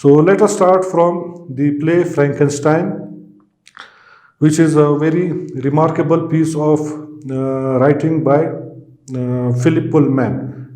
so let us start from the play Frankenstein, which is a very remarkable piece of writing by Philip Pullman।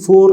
4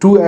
2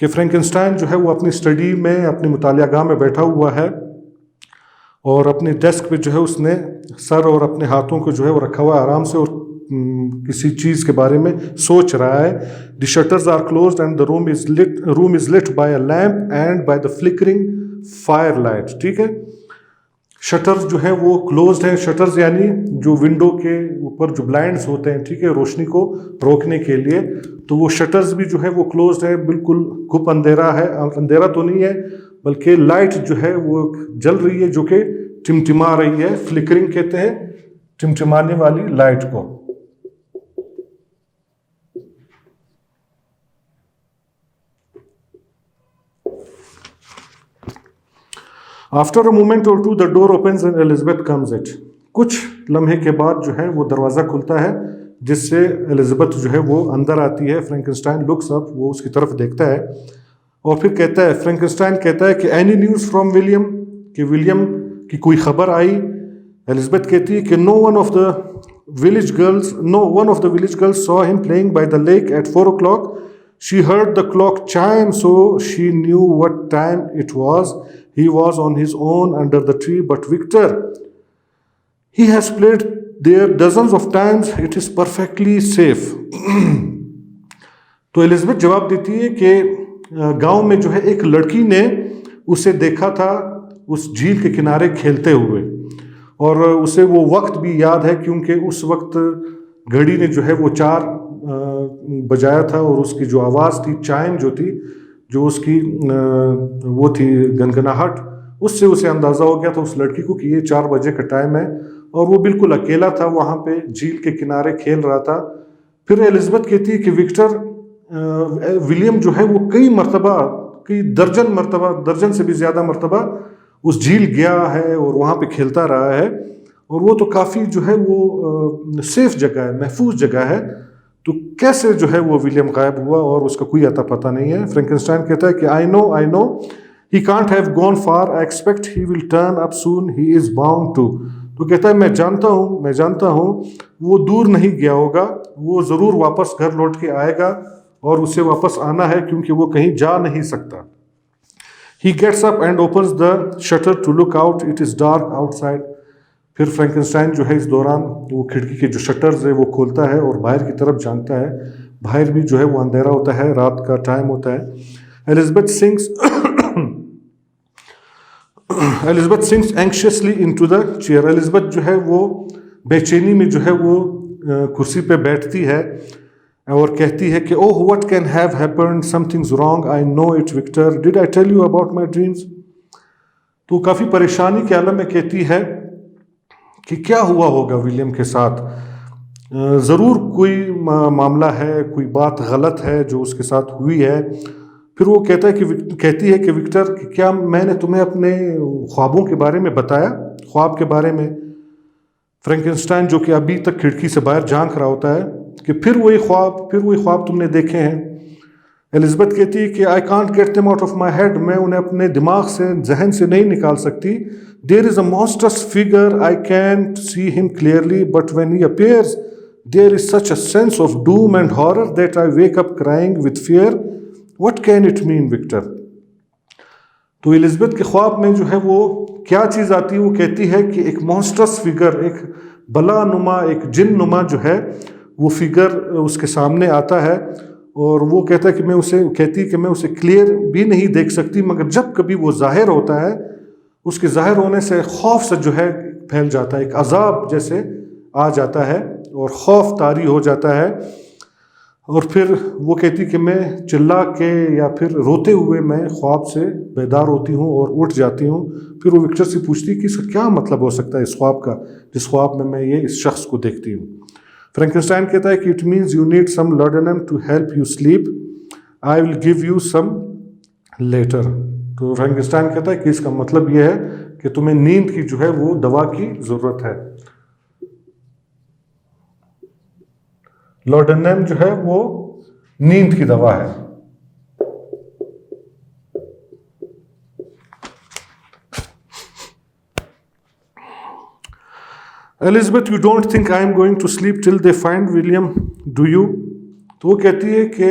کہ فرینکنسٹائن جو ہے وہ اپنی study میں اپنی مطالعہ گاہ میں بیٹھا ہوا ہے اور اپنی ڈیسک پہ جو ہے اس نے سر اور اپنے ہاتھوں کو جو ہے وہ رکھا ہوا ہے آرام سے اور کسی چیز کے بارے میں سوچ رہا ہے. The shutters are closed and the room is lit by a lamp and by the flickering fire light. ٹھیک ہے, شٹرز جو ہے وہ کلوزڈ ہیں. شٹرز یعنی جو ونڈو کے اوپر جو بلائنڈز ہوتے ہیں, ٹھیک ہے, روشنی کو روکنے کے لیے, تو وہ شٹرز بھی جو ہے وہ کلوزڈ ہے. بالکل گھپ اندھیرا ہے, اندھیرا تو نہیں ہے بلکہ لائٹ جو ہے وہ جل رہی ہے جو کہ ٹمٹما رہی ہے. فلکرنگ کہتے ہیں ٹمٹمانے والی لائٹ کو. After a moment or two the door opens and Elizabeth comes it. کچھ لمحے کے بعد جو ہے وہ دروازہ کھلتا ہے جس سے ایلزبتھ جو ہے وہ اندر آتی ہے. فرینکنسٹائن لکس اپ, وہ اس کی طرف دیکھتا ہے اور پھر کہتا ہے, فرینکنسٹائن کہتا ہے کہ اینی نیوز فرام ولیم, کہ ولیم کی کوئی خبر آئی. ایلزبتھ کہتی ہے کہ no one of the village girls saw him playing by the lake at 4 o'clock. She heard the clock chime, so she knew what time it was. He was on his own under the tree, but Victor, he has played there dozens of times. It is perfectly safe. تو Elizabeth جواب دیتی ہے کہ گاؤں میں جو ہے ایک لڑکی نے اسے دیکھا تھا اس جھیل کے کنارے کھیلتے ہوئے, اور اسے وہ وقت بھی یاد ہے کیونکہ اس وقت گھڑی نے جو ہے وہ 4 بجایا تھا اور اس کی جو آواز تھی, چائم جو تھی, جو اس کی وہ تھی گنگناہٹ, اس سے اسے اندازہ ہو گیا تھا اس لڑکی کو کہ یہ 4 بجے کا ٹائم ہے, اور وہ بالکل اکیلا تھا وہاں پہ جھیل کے کنارے کھیل رہا تھا. پھر ایلزبتھ کہتی ہے کہ وکٹر, ولیم جو ہے وہ کئی درجن سے بھی زیادہ مرتبہ اس جھیل گیا ہے اور وہاں پہ کھیلتا رہا ہے, اور وہ تو کافی جو ہے وہ سیف جگہ ہے, محفوظ جگہ ہے, تو کیسے جو ہے وہ ولیم غائب ہوا اور اس کا کوئی اتا پتہ نہیں ہے. فرینکنسٹائن کہتا ہے کہ I know he can't have gone far. I expect he will turn up soon. He is bound to. تو کہتا ہے میں جانتا ہوں وہ دور نہیں گیا ہوگا, وہ ضرور واپس گھر لوٹ کے آئے گا اور اسے واپس آنا ہے کیونکہ وہ کہیں جا نہیں سکتا. He gets up and opens the shutter to look out. It is dark outside. پھر فرینکنسٹائن جو ہے اس دوران وہ کھڑکی کے جو شٹرز ہے وہ کھولتا ہے اور باہر کی طرف جھانکتا ہے. باہر بھی جو ہے وہ اندھیرا ہوتا ہے, رات کا ٹائم ہوتا ہے. Elizabeth sinks anxiously into the chair. Elizabeth جو ہے وہ بے چینی میں جو ہے وہ کرسی پہ بیٹھتی ہے اور کہتی ہے کہ oh what can have happened, something's wrong, I know it Victor, did I tell you about my dreams. تو کافی پریشانی کے عالم میں کہتی ہے کہ کیا ہوا ہوگا ولیم کے ساتھ, ضرور کوئی معاملہ ہے, کوئی بات غلط ہے جو اس کے ساتھ ہوئی ہے. پھر وہ کہتی ہے کہ وکٹر, کیا میں نے تمہیں اپنے خوابوں کے بارے میں بتایا, خواب کے بارے میں. فرینکنسٹائن جو کہ ابھی تک کھڑکی سے باہر جھانک رہا ہوتا ہے کہ پھر وہی خواب تم نے دیکھے ہیں. ایلزبتھ کہتی ہے کہ I can't get them out of my head. میں انہیں اپنے دماغ سے, ذہن سے نہیں نکال سکتی. There is a monstrous figure. I can't see him clearly, but when he appears, there is such a sense of doom and horror that I wake up crying with fear. What can it mean, Victor? تو Elizabeth کے خواب میں جو ہے وہ کیا چیز آتی ہے, وہ کہتی ہے کہ ایک monstrous figure, ایک بلا نما, ایک جن نما جو ہے وہ فگر اس کے سامنے آتا ہے, اور وہ کہتا ہے کہ میں اسے کلیئر بھی نہیں دیکھ سکتی, مگر جب کبھی وہ ظاہر ہوتا ہے اس کے ظاہر ہونے سے خوف سے جو ہے پھیل جاتا ہے, ایک عذاب جیسے آ جاتا ہے اور خوف طاری ہو جاتا ہے. اور پھر وہ کہتی کہ میں چلا کے یا پھر روتے ہوئے میں خواب سے بیدار ہوتی ہوں اور اٹھ جاتی ہوں. پھر وہ وکٹر سے پوچھتی کہ اس کا کیا مطلب ہو سکتا ہے اس خواب کا, جس خواب میں یہ اس شخص کو دیکھتی ہوں. فرینکنسٹائن کہتا ہے کہ it means you need some laudanum to help you sleep, I will give you some later. تو فرینکنسٹائن کہتا ہے کہ اس کا مطلب یہ ہے کہ تمہیں نیند کی جو ہے وہ دوا کی ضرورت ہے. laudanum جو ہے وہ نیند کی دوا ہے. Elizabeth, you don't think I am going to sleep till they find William, do you? تو وہ کہتی ہے کہ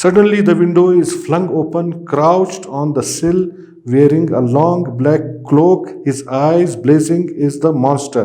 Suddenly the window is flung open, crouched on the sill, wearing a long black cloak, his eyes blazing, is the monster.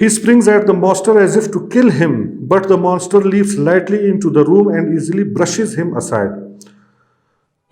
He springs at the monster as if to kill him, but the monster leaps lightly into the room and easily brushes him aside.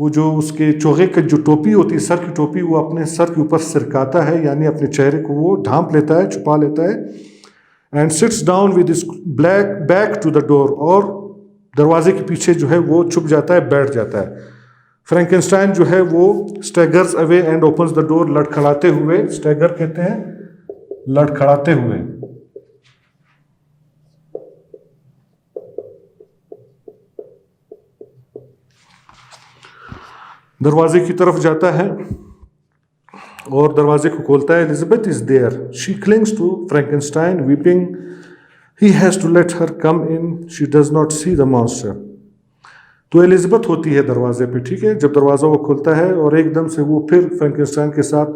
وہ جو اس کے چوغے کا جو ٹوپی ہوتی ہے، سر کی ٹوپی، وہ اپنے سر کے اوپر سرکاتا ہے، یعنی اپنے چہرے کو وہ ڈھانپ لیتا ہے، چھپا لیتا ہے. And sits down with his back to the door, اور دروازے کے پیچھے جو ہے وہ چھپ جاتا ہے، بیٹھ جاتا ہے. فرینکنسٹائن جو ہے وہ اسٹیگرز اوے اینڈ اوپنز دا ڈور، لڑکھڑاتے ہوئے، اسٹیگر کہتے ہیں لڑکھڑاتے ہوئے. دروازے کی طرف جاتا ہے اور دروازے کو کھولتا ہے. Elizabeth is there. She clings to Frankenstein, weeping. He has to let her come in. She does not see the monster. تو ایلزبتھ ہوتی ہے دروازے پہ، ٹھیک ہے. جب دروازہ وہ کھولتا ہے اور ایک دم سے وہ پھر فرینکنسٹائن کے ساتھ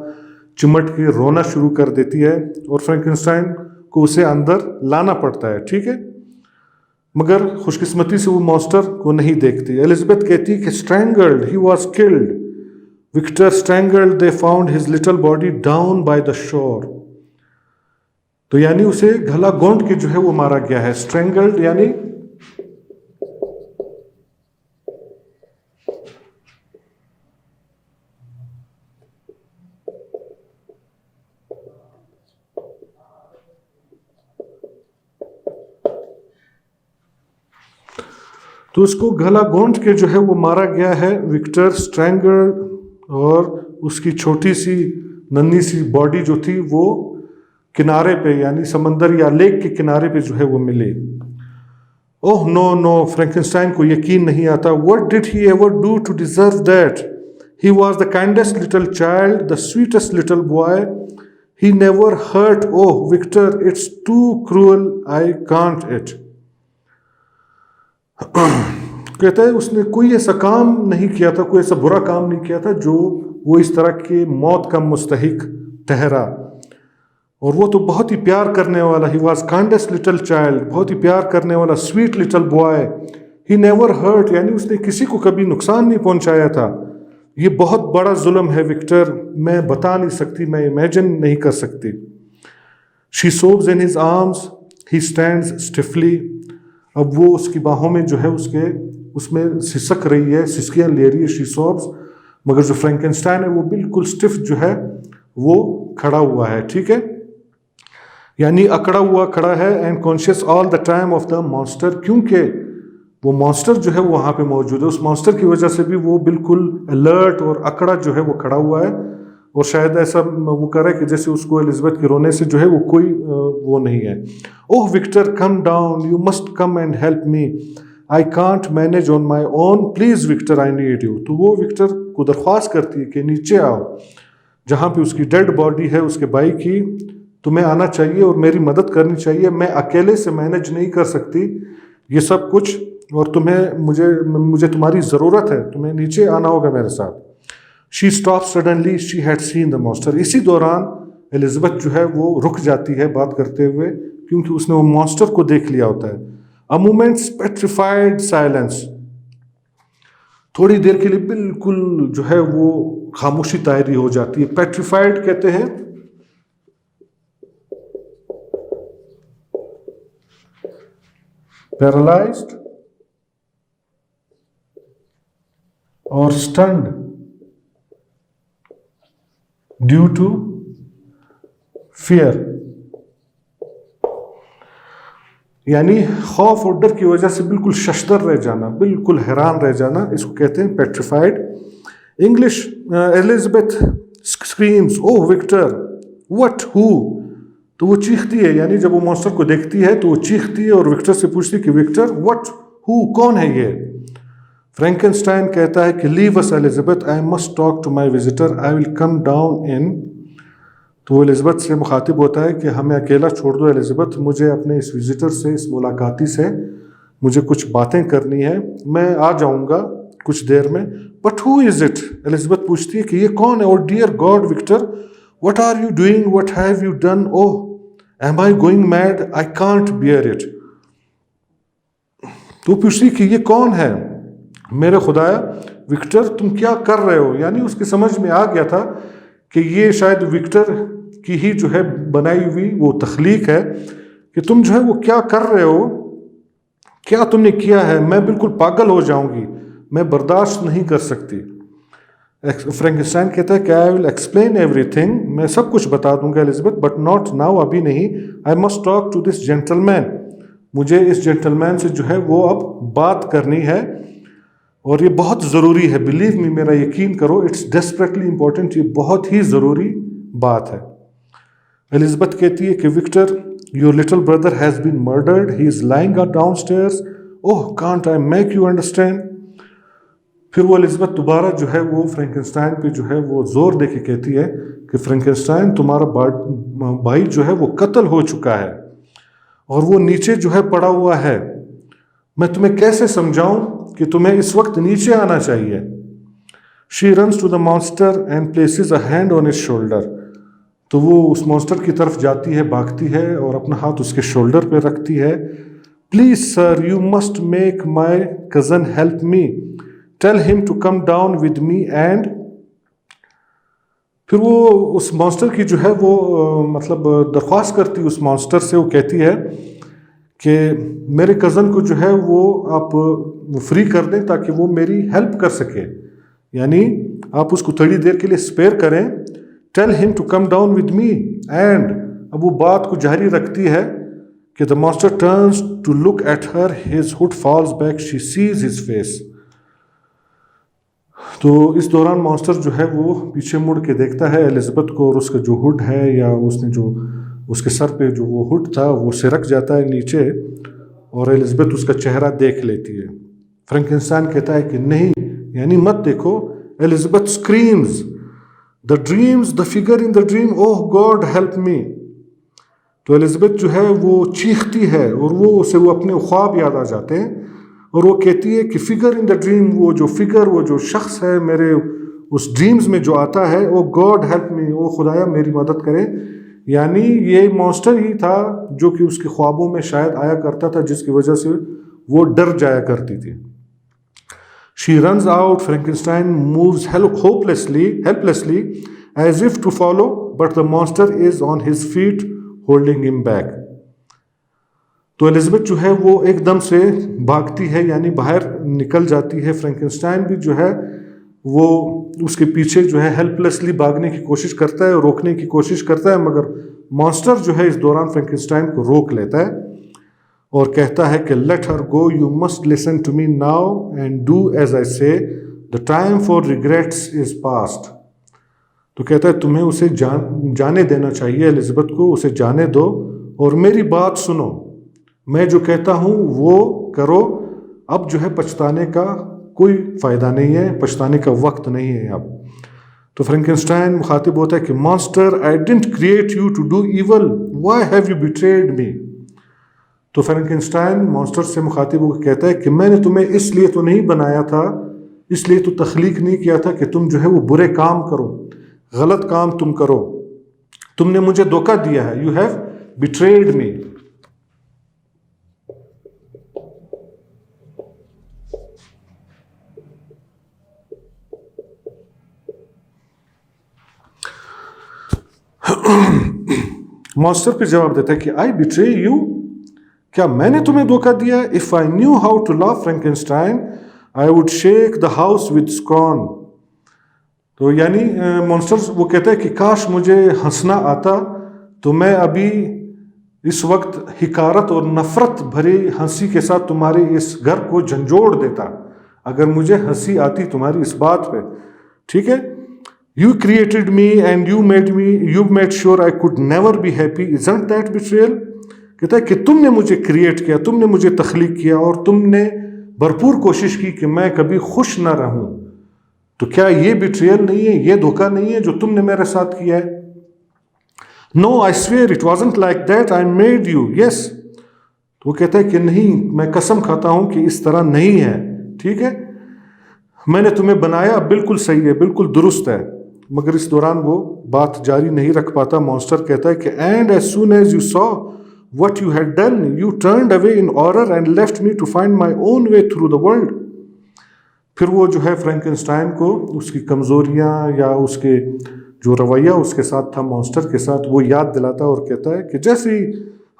چمٹ کے رونا شروع کر دیتی ہے، اور فرینکنسٹائن کو اسے اندر لانا پڑتا ہے، ٹھیک ہے. مگر خوش قسمتی سے وہ مانسٹر کو نہیں دیکھتی. ایلزبتھ کہتی کہ strangled, he was killed. Victor strangled, they found his little body down by the shore. تو یعنی اسے گلا گونٹ کے جو ہے وہ مارا گیا ہے. strangled یعنی تو اس کو گلا گونٹ کے جو ہے وہ مارا گیا ہے. وکٹر اسٹرینگل، اور اس کی چھوٹی سی ننھی سی باڈی جو تھی وہ کنارے پہ، یعنی سمندر یا لیک کے کنارے پہ جو ہے وہ ملی. اوہ نو نو، فرینکنسٹائن کو یقین نہیں آتا. what did he ever do to deserve that? He was the kindest little child, the sweetest little boy. He never hurt. Oh Victor, it's too cruel, I can't it. کہتا ہے اس نے کوئی ایسا کام نہیں کیا تھا، کوئی ایسا برا کام نہیں کیا تھا جو وہ اس طرح کی موت کا مستحق ٹھہرا. اور وہ تو بہت ہی پیار کرنے والا، he was kindest little child, بہت ہی پیار کرنے والا، sweet little boy. He never hurt, یعنی اس نے کسی کو کبھی نقصان نہیں پہنچایا تھا. یہ بہت بڑا ظلم ہے وکٹر، میں بتا نہیں سکتی، میں امیجن نہیں کر سکتی. She sobs in his arms, he stands stiffly. اب وہ اس کی باہوں میں جو ہے اس میں سسک رہی ہے، سسکیاں لے رہی ہے، شی سوبز. مگر جو فرینکنسٹائن ہے وہ بالکل اسٹف جو ہے وہ کھڑا ہوا ہے، ٹھیک ہے، یعنی اکڑا ہوا کھڑا ہے. And conscious all the time of the monster, کیونکہ وہ مانسٹر جو ہے وہ وہاں پہ موجود ہے. اس مانسٹر کی وجہ سے بھی وہ بالکل الرٹ اور اکڑا جو ہے وہ کھڑا ہوا ہے. اور شاید ایسا وہ کرے کہ جیسے اس کو ایلزبتھ کے رونے سے جو ہے وہ کوئی وہ نہیں ہے. Oh Victor come down, you must come and help me, I can't manage on my own, please Victor I need you. تو وہ وکٹر کو درخواست کرتی ہے کہ نیچے آؤ، جہاں پہ اس کی ڈیڈ باڈی ہے اس کے بھائی کی. تمہیں آنا چاہیے اور میری مدد کرنی چاہیے، میں اکیلے سے مینیج نہیں کر سکتی یہ سب کچھ، اور مجھے تمہاری ضرورت ہے، تمہیں نیچے آنا ہوگا میرے ساتھ. She stop suddenly, she had seen the monster. اسی دوران ایلزبتھ جو ہے وہ رک جاتی ہے بات کرتے ہوئے، کیونکہ اس نے وہ مانسٹر کو دیکھ لیا ہوتا ہے. A moment's petrified silence. تھوڑی دیر کے لیے بالکل جو ہے وہ خاموشی طاری ہو جاتی ہے. پیٹریفائڈ کہتے ہیں پیرالائزڈ اور اسٹنڈ ڈیو ٹو فیئر، یعنی خوف اور ڈر کی وجہ سے بالکل ششدر رہ جانا، بالکل حیران رہ جانا، اس کو کہتے ہیں petrified. English Elizabeth screams, oh Victor what who. تو وہ چیختی ہے، یعنی جب وہ مانسٹر کو دیکھتی ہے تو وہ چیختی ہے اور وکٹر سے پوچھتی کہ وکٹر وٹ ہو، کون ہے یہ. فرینکنسٹائن کہتا ہے کہ leave us Elizabeth, I must talk to my visitor, I will come down in. تو وہ ایلزبتھ سے مخاطب ہوتا ہے کہ ہمیں اکیلا چھوڑ دو ایلزبتھ، مجھے اپنے اس وزٹر سے، اس ملاقاتی سے مجھے کچھ باتیں کرنی ہے، میں آ جاؤں گا کچھ دیر میں. But who is it, Elizabeth پوچھتی ہے کہ یہ کون ہے. اور dear God Victor, what are you doing, what have you done, oh am I going mad, I can't bear it. تو پوچھتی کہ یہ کون ہے، میرے خدایا وکٹر تم کیا کر رہے ہو. یعنی اس کی سمجھ میں آ گیا تھا کہ یہ شاید وکٹر کی ہی جو ہے بنائی ہوئی وہ تخلیق ہے، کہ تم جو ہے وہ کیا کر رہے ہو، کیا تم نے کیا ہے، میں بالکل پاگل ہو جاؤں گی، میں برداشت نہیں کر سکتی. فرینکنسٹائن کہتا ہے کہ I will explain everything, میں سب کچھ بتا دوں گا الزبتھ، بٹ ناٹ ناؤ، ابھی نہیں. I must talk to this gentleman, مجھے اس جینٹل مین سے جو ہے وہ اب بات کرنی ہے، اور یہ بہت ضروری ہے. بلیو می، میرا یقین کرو، اٹس ڈیسپریٹلی امپورٹنٹ، یہ بہت ہی ضروری بات ہے. الزبتھ کہتی ہے کہ Victor, your little brother has been murdered, he is lying downstairs, oh can't I make you understand. پھر وہ الزبتھ دوبارہ جو ہے وہ فرینکنسٹائن پہ جو ہے وہ زور دے کے کہتی ہے کہ فرینکنسٹائن، تمہارا بھائی جو ہے وہ قتل ہو چکا ہے اور وہ نیچے جو ہے پڑا ہوا ہے. میں تمہیں کیسے سمجھاؤں کہ تمہیں اس وقت نیچے آنا چاہیے. She runs to the monster and places a hand on his shoulder. تو وہ اس مانسٹر کی طرف جاتی ہے، بھاگتی ہے اور اپنا ہاتھ اس کے شولڈر پہ رکھتی ہے. Please sir, you must make my cousin help me, tell him to come down with me and. پھر وہ اس مانسٹر کی جو ہے وہ مطلب درخواست کرتی اس مانسٹر سے، وہ کہتی ہے کہ میرے کزن کو جو ہے وہ آپ فری کر دیں تاکہ وہ میری ہیلپ کر سکے، یعنی آپ اس کو تھوڑی دیر کے لیے اسپیئر کریں. Tell him to come down with me and. اب وہ بات کو جاری رکھتی ہے کہ the monster turns to look at her, his hood falls back, she sees his face. تو اس دوران مانسٹر جو ہے وہ پیچھے مڑ کے دیکھتا ہے الزبتھ کو، اور اس کا جو ہڈ ہے یا اس نے جو اس کے سر پہ جو وہ ہڈ تھا وہ سرک جاتا ہے نیچے، اور الزبتھ اس کا چہرہ دیکھ لیتی ہے. فرینکنسٹائن کہتا ہے کہ نہیں، یعنی مت دیکھو. Elizabeth screams the dreams, the figure in the dream, oh God help me. تو الزبتھ جو ہے وہ چیختی ہے اور وہ اسے وہ اپنے خواب یاد آ جاتے ہیں، اور وہ کہتی ہے کہ فگر ان دا ڈریم، وہ جو فگر، وہ جو شخص ہے میرے اس ڈریمز میں جو آتا ہے، او گاڈ ہیلپ می، او خدایا میری مدد کرے. یعنی یہ مانسٹر ہی تھا جو کہ اس کے خوابوں میں شاید آیا کرتا تھا، جس کی وجہ سے وہ ڈر جایا کرتی تھی. She runs out, Frankenstein moves helplessly as if to follow, but the monster is on his feet holding him back. تو الزبتھ جو ہے وہ ایک دم سے بھاگتی ہے، یعنی باہر نکل جاتی ہے. فرینکنسٹائن بھی جو ہے وہ اس کے پیچھے جو ہے ہیلپلیسلی بھاگنے کی کوشش کرتا ہے، روکنے کی کوشش کرتا ہے، مگر مانسٹر جو ہے اس دوران فرینکنسٹائن کو روک لیتا ہے اور کہتا ہے کہ let her go, you must listen to me now and do as I say, the time for regrets is past. تو کہتا ہے تمہیں اسے جانے دینا چاہیے، الزبتھ کو اسے جانے دو اور میری بات سنو، میں جو کہتا ہوں وہ کرو. اب جو ہے پچھتانے کا کوئی فائدہ نہیں ہے، پچھتانے کا وقت نہیں ہے اب. تو فرینکنسٹائن مخاطب ہوتا ہے کہ monster, I didn't create you to do evil, why have you betrayed me. تو فرینکنسٹائن مانسٹر سے مخاطب ہو کے کہتا ہے کہ میں نے تمہیں اس لیے تو نہیں بنایا تھا، اس لیے تو تخلیق نہیں کیا تھا کہ تم جو ہے وہ برے کام کرو، غلط کام تم کرو. تم نے مجھے دھوکہ دیا ہے، یو ہیو بیٹریڈ می. مانسٹر پہ جواب دیتا ہے کہ آئی بیٹرے یو، کیا میں نے تمہیں دھوکہ دیا ہے؟ If I knew how to love Frankenstein I would shake the house with scorn. تو یعنی مانسٹر وہ کہتا ہے کہ کاش مجھے ہنسنا آتا تو میں ابھی اس وقت حقارت اور نفرت بھری ہنسی کے ساتھ تمہارے اس گھر کو جھنجھوڑ دیتا، اگر مجھے ہنسی آتی تمہاری اس بات پہ. ٹھیک ہے، You created me and you made sure I could never be happy. Isn't that betrayal? کہتا ہے کہ تم نے مجھے کریٹ کیا، تم نے مجھے تخلیق کیا اور تم نے بھرپور کوشش کی کہ میں کبھی خوش نہ رہوں. تو کیا یہ بیٹریل نہیں ہے، یہ دھوکہ نہیں ہے جو تم نے میرے ساتھ کیا ہے؟ No, I swear it wasn't like that. I made you. Yes. تو وہ کہتا ہے کہ نہیں، میں قسم کھاتا ہوں کہ اس طرح نہیں ہے. ٹھیک ہے، میں نے تمہیں بنایا، بالکل صحیح ہے، بالکل درست ہے. مگر اس دوران وہ بات جاری نہیں رکھ پاتا. مانسٹر کہتا ہے کہ and as soon as you saw what you had done you turned away in horror and left me to find my own way through the world. پھر وہ جو ہے فرینکنسٹائن کو اس کی کمزوریاں یا اس کے جو رویہ اس کے ساتھ تھا مانسٹر کے ساتھ وہ یاد دلاتا اور کہتا ہے کہ جیسے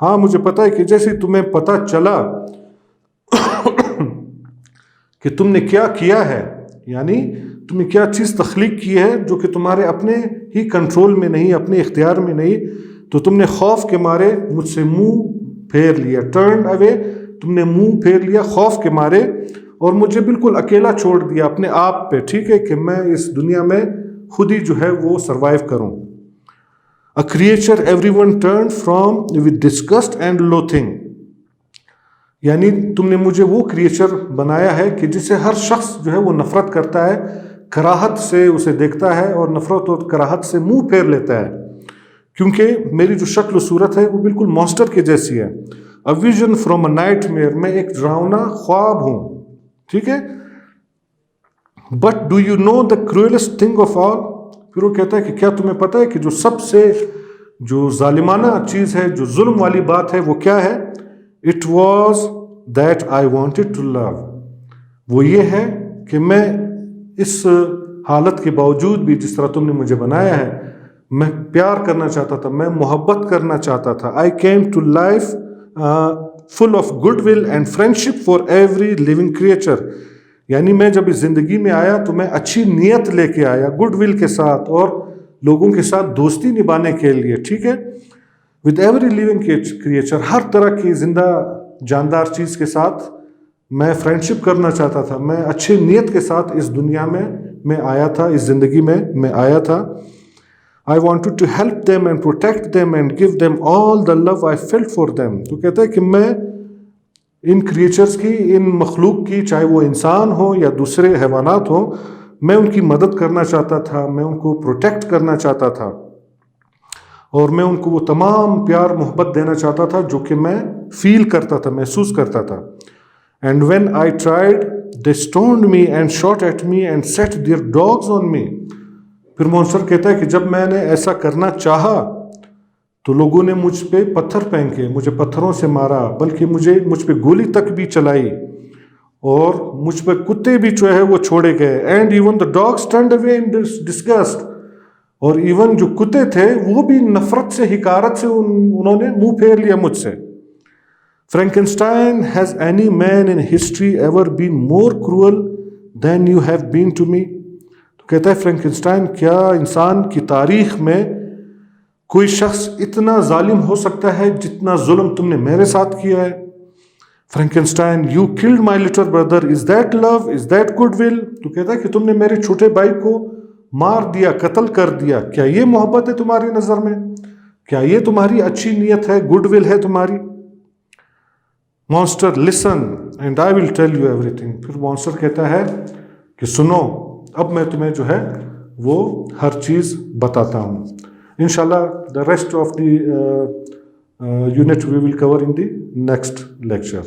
ہاں مجھے پتا ہے کہ جیسے تمہیں پتا چلا کہ تم نے کیا کیا ہے، یعنی تم نے کیا چیز تخلیق کی ہے جو کہ تمہارے اپنے ہی کنٹرول میں نہیں، اپنے اختیار میں نہیں، تو تم نے خوف کے مارے مجھ سے منہ پھیر لیا. ٹرنڈ اوے، تم نے منہ پھیر لیا خوف کے مارے اور مجھے بالکل اکیلا چھوڑ دیا اپنے آپ پہ، ٹھیک ہے، کہ میں اس دنیا میں خود ہی جو ہے وہ سروائیو کروں. A creature everyone turned from with disgust and loathing. یعنی تم نے مجھے وہ کریچر بنایا ہے کہ جسے ہر شخص جو ہے وہ نفرت کرتا ہے، کراہت سے اسے دیکھتا ہے اور نفرت اور کراہت سے منہ پھیر لیتا ہے، کیونکہ میری جو شکل و صورت ہے وہ بالکل مانسٹر کے جیسی ہے. A vision from a nightmare، میں ایک ڈراؤنا خواب ہوں، ٹھیک ہے. But do you know the cruelest thing of all؟ پھر وہ کہتا ہے کہ کیا تمہیں پتہ ہے کہ جو سب سے جو ظالمانہ چیز ہے، جو ظلم والی بات ہے، وہ کیا ہے؟ It was that I wanted to love. وہ یہ ہے کہ میں اس حالت کے باوجود بھی، جس طرح تم نے مجھے بنایا ہے، میں پیار کرنا چاہتا تھا، میں محبت کرنا چاہتا تھا. I came to life full of goodwill and friendship for every living creature. یعنی میں جب اس زندگی میں آیا تو میں اچھی نیت لے کے آیا، گڈ ول کے ساتھ، اور لوگوں کے ساتھ دوستی نبھانے کے لیے، ٹھیک ہے. ود ایوری لیونگ کریچر، ہر طرح کی زندہ جاندار چیز کے ساتھ میں فرینڈشپ کرنا چاہتا تھا، میں اچھی نیت کے ساتھ اس دنیا میں آیا تھا، اس زندگی میں آیا تھا. I wanted to help them and protect them and give them all the love I felt for them. تو کہتا ہے کہ میں ان کریچرز کی، ان مخلوق کی، چاہے وہ انسان ہو یا دوسرے حیوانات ہوں، میں ان کی مدد کرنا چاہتا تھا، میں ان کو پروٹیکٹ کرنا چاہتا تھا، اور میں ان کو وہ تمام پیار محبت دینا چاہتا تھا جو کہ میں فیل کرتا تھا، محسوس کرتا تھا. And when I tried, they stoned me and shot at me and set their dogs on me. پھر مونسٹر کہتا ہے کہ جب میں نے ایسا کرنا چاہا تو لوگوں نے مجھ پہ پتھر پھینکے، مجھے پتھروں سے مارا، بلکہ مجھ پہ گولی تک بھی چلائی، اور مجھ پہ کتے بھی جو ہے وہ چھوڑے گئے. And even the dogs turned away in disgust, اور ایون جو کتے تھے وہ بھی نفرت سے، حقارت سے انہوں نے منہ پھیر لیا مجھ سے. Frankenstein, has any man in history ever been more cruel than you have been to me? تو کہتا ہے فرینکنسٹائن، کیا انسان کی تاریخ میں کوئی شخص اتنا ظالم ہو سکتا ہے جتنا ظلم تم نے میرے ساتھ کیا ہے؟ فرینکنسٹائن، you killed my little brother, is that love, is that goodwill؟ تو کہتا ہے کہ تم نے میرے چھوٹے بھائی کو مار دیا، قتل کر دیا، کیا یہ محبت ہے تمہاری نظر میں؟ کیا یہ تمہاری اچھی نیت ہے، گڈ ول ہے تمہاری؟ Monster, listen and I will tell you everything. پھر مانسٹر کہتا ہے کہ سنو، اب میں تمہیں جو ہے وہ ہر چیز بتاتا ہوں. انشاءاللہ the rest of the unit we will cover in the next lecture.